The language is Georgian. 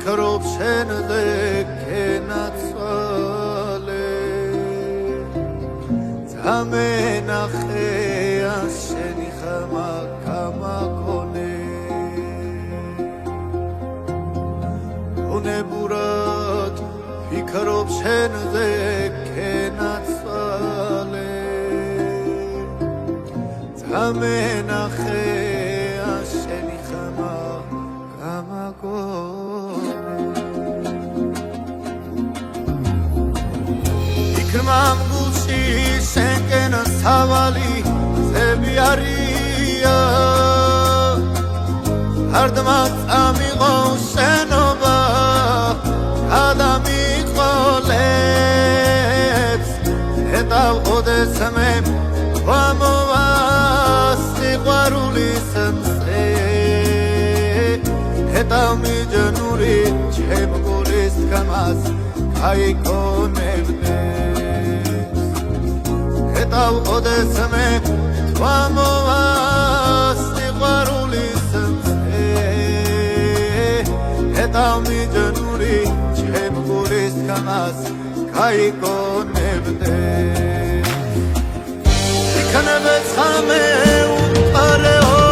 ფიქრობ შენზე კენაცვალე დამენახეა შენი ხმა გამაგონე უნებურად ფიქრობ შენზე კენაცვალე დამენახეა შენი ხმა გამაგონე იქრმამ გულში შენკენ სავალი ზები არია ჰარდმა წამიღო შენობა გადამიყოლებს ეტავ ოდეს მე ვამოვა სიყვარულის მზე ეტავ მიჯნური ჩემ გულის გამას გაიგონებდეს ეტავ ოდეს მე ვამოვა სიყვარულის მზე ეტავ მიჯნური ჩემ გულის გამას გაიგონებდეს იქნებ ცხამე უყარეო